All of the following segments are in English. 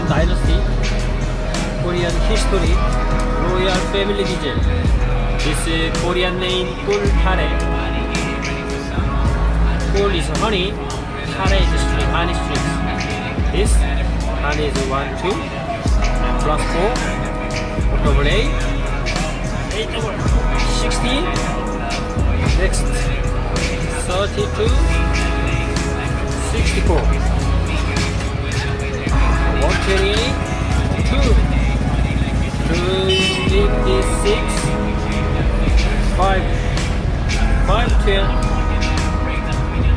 Korean dynasty, Korean history, royal family vision. This Korean name 꿀 카레. 꿀 is honey, 카레 is string, honey strings. This honey is 1, 2, and plus 4, over 8, 8 over 16, next 32, 64, 128, 2, 256, 5, 510,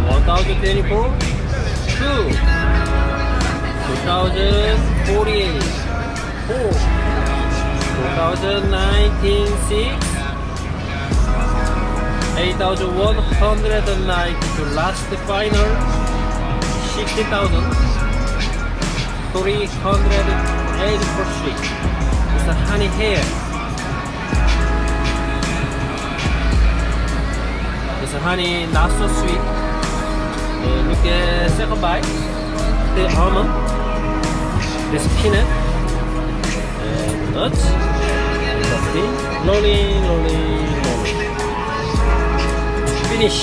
1024, 2, 2048, 4, 2019, 6, 8,190 to last final, 60,000, 308 per sheet. It's a honey hair. It's a honey, not so sweet. Look at second bite. The almond, this peanut, and nuts, rolling. Finish.